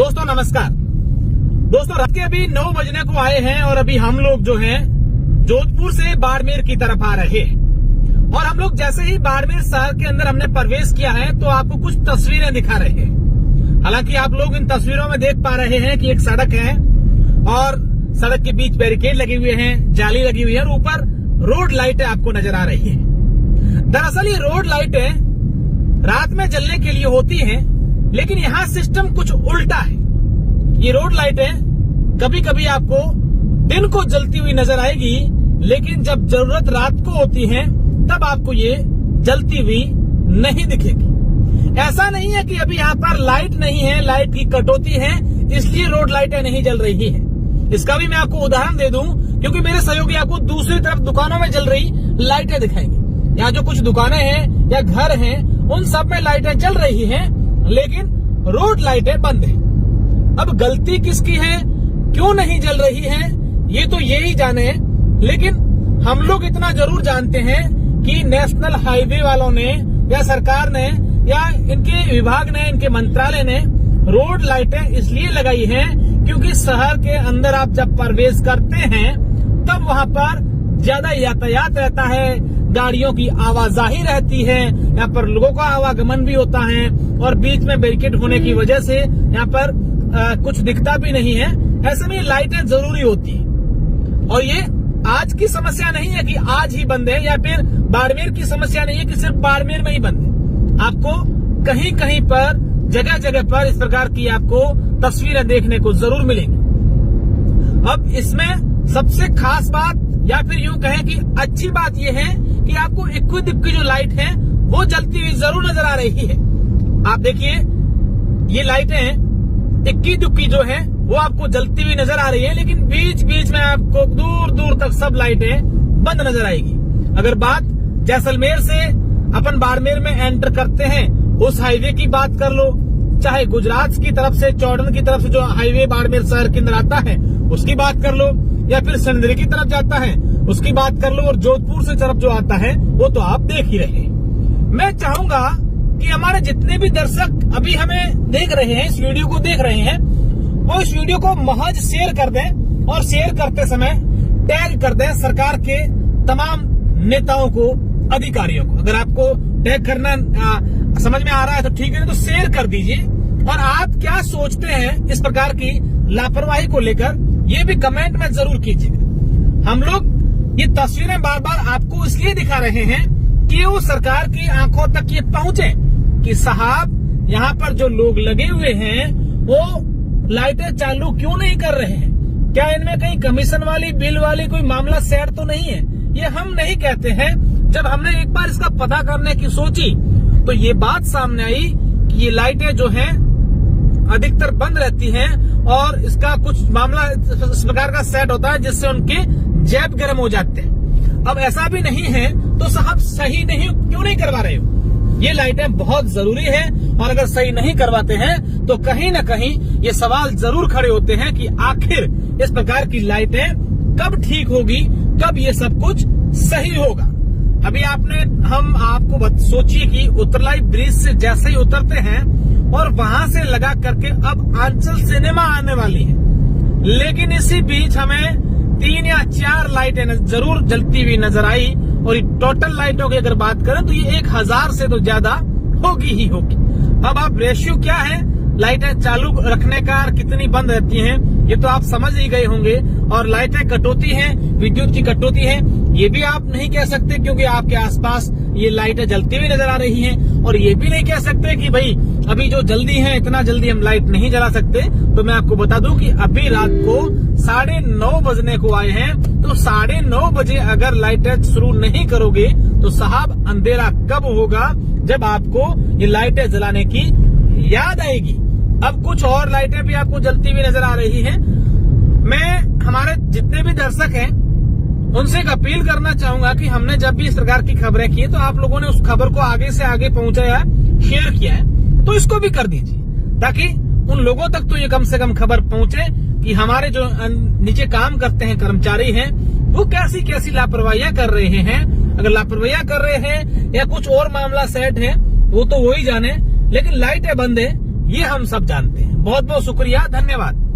दोस्तों नमस्कार। दोस्तों रात के अभी 9 बजने को आए हैं और अभी हम लोग जो हैं जोधपुर से बाड़मेर की तरफ आ रहे हैं और हम लोग जैसे ही बाड़मेर शहर के अंदर हमने प्रवेश किया है तो आपको कुछ तस्वीरें दिखा रहे हैं। हालांकि आप लोग इन तस्वीरों में देख पा रहे हैं कि एक सड़क है और सड़क के बीच बैरिकेड लगे हुए हैं, जाली लगी हुई है और ऊपर रोड लाइटें आपको नजर आ रही है। दरअसल ये रोड लाइटें रात में जलने के लिए होती हैं, लेकिन यहाँ सिस्टम कुछ उल्टा है। ये रोड लाइटें कभी कभी आपको दिन को जलती हुई नजर आएगी, लेकिन जब जरूरत रात को होती है तब आपको ये जलती हुई नहीं दिखेगी। ऐसा नहीं है कि अभी यहाँ पर लाइट नहीं है, लाइट की कटौती है इसलिए रोड लाइटें नहीं जल रही है। इसका भी मैं आपको उदाहरण दे दूं, क्योंकि मेरे सहयोगी आपको दूसरी तरफ दुकानों में जल रही लाइटें दिखाएंगे। यहाँ जो कुछ दुकानें हैं या घर हैं उन सब में लाइटें जल रही हैं, लेकिन रोड लाइटें बंद है। अब गलती किसकी है, क्यों नहीं जल रही है, ये तो ये ही जाने। लेकिन हम लोग इतना जरूर जानते हैं कि नेशनल हाईवे वालों ने या सरकार ने या इनके विभाग ने, इनके मंत्रालय ने रोड लाइटें इसलिए लगाई हैं क्योंकि शहर के अंदर आप जब प्रवेश करते हैं तब वहाँ पर ज्यादा यातायात रहता है, गाड़ियों की आवाजाही रहती है, यहाँ पर लोगों का आवागमन भी होता है और बीच में बैरिकेड होने की वजह से यहाँ पर कुछ दिखता भी नहीं है। ऐसे में लाइटें जरूरी होती है और ये आज की समस्या नहीं है कि आज ही बंद है, या फिर बाड़मेर की समस्या नहीं है कि सिर्फ बाड़मेर में ही बंद है। आपको कहीं कहीं पर जगह जगह पर इस प्रकार की आपको तस्वीरें देखने को जरूर मिलेंगी। अब इसमें सबसे खास बात या फिर यूं कहें कि अच्छी बात यह है कि आपको इक्की दुक्की जो लाइट है वो जलती हुई जरूर नजर आ रही है। आप देखिए ये लाइटें इक्की दुक्की जो है वो आपको जलती हुई नजर आ रही है, लेकिन बीच बीच में आपको दूर दूर तक सब लाइटें बंद नजर आएगी। अगर बात जैसलमेर से अपन बाड़मेर में एंटर करते हैं उस हाईवे की बात कर लो, चाहे गुजरात की तरफ से चौड़न की तरफ से जो हाईवे बाड़मेर शहर के अंदर आता है उसकी बात कर लो, या फिर सिंदरी की तरफ जाता है उसकी बात कर लो, और जोधपुर से तरफ जो आता है वो तो आप देख ही रहे हैं। मैं चाहूंगा कि हमारे जितने भी दर्शक अभी हमें देख रहे हैं, इस वीडियो को देख रहे हैं, वो इस वीडियो को महज शेयर कर दें और शेयर करते समय टैग कर दें सरकार के तमाम नेताओं को, अधिकारियों को। अगर आपको टैग करना समझ में आ रहा है तो ठीक है, तो शेयर कर दीजिए। और आप क्या सोचते हैं इस प्रकार की लापरवाही को लेकर ये भी कमेंट में जरूर कीजिएगा। हम लोग ये तस्वीरें बार बार आपको इसलिए दिखा रहे हैं कि वो सरकार की आंखों तक ये पहुंचे कि साहब यहाँ पर जो लोग लगे हुए हैं वो लाइटें चालू क्यों नहीं कर रहे हैं, क्या इनमें कहीं कमीशन वाली बिल वाली कोई मामला सेट तो नहीं है। ये हम नहीं कहते हैं। जब हमने एक बार इसका पता करने की सोची तो ये बात सामने आई कि ये लाइटें जो हैं अधिकतर बंद रहती हैं और इसका कुछ मामला इस प्रकार का सेट होता है जिससे उनके जेब गर्म हो जाते हैं। अब ऐसा भी नहीं है तो साहब सही नहीं क्यों नहीं करवा रहे हो। ये लाइटें बहुत जरूरी है और अगर सही नहीं करवाते हैं तो कहीं न कहीं ये सवाल जरूर खड़े होते हैं कि आखिर इस प्रकार की लाइटें कब ठीक होगी, कब ये सब कुछ सही होगा। अभी हम आपको सोचिए कि उत्तरलाई ब्रिज से जैसे ही उतरते हैं और वहां से लगा करके अब आंचल सिनेमा आने वाली है, लेकिन इसी बीच हमें 3 या 4 लाइटें जरूर जलती हुई नजर आई। और टोटल लाइटों की अगर बात करें तो ये 1000 से तो ज्यादा होगी ही होगी। अब आप रेशियो क्या है लाइटें चालू रखने का, कितनी बंद रहती हैं, ये तो आप समझ ही गए होंगे। और लाइटें कटौती हैं, विद्युत की कटौती है, ये भी आप नहीं कह सकते क्योंकि आपके आसपास ये लाइटें जलती हुई नजर आ रही हैं। और ये भी नहीं कह सकते कि भाई अभी जो जल्दी है इतना जल्दी हम लाइट नहीं जला सकते। तो मैं आपको बता दूं कि अभी रात को 9:30 बजने को आए हैं, तो 9:30 बजे अगर लाइटें शुरू नहीं करोगे तो साहब अंधेरा कब होगा, जब आपको ये लाइटें जलाने की याद आएगी। अब कुछ और लाइटें भी आपको जलती हुई नजर आ रही हैं। मैं हमारे जितने भी दर्शक हैं उनसे एक अपील करना चाहूंगा कि हमने जब भी इस प्रकार की खबरें की तो आप लोगों ने उस खबर को आगे से आगे पहुंचाया, शेयर किया है, तो इसको भी कर दीजिए ताकि उन लोगों तक तो ये कम से कम खबर पहुंचे कि हमारे जो नीचे काम करते हैं कर्मचारी हैं वो कैसी कैसी लापरवाहियां कर रहे हैं। अगर लापरवाहियां कर रहे हैं या कुछ और मामला सेट है वो तो वो ही जाने, लेकिन लाइटें बंद है ये हम सब जानते हैं। बहुत बहुत शुक्रिया, धन्यवाद।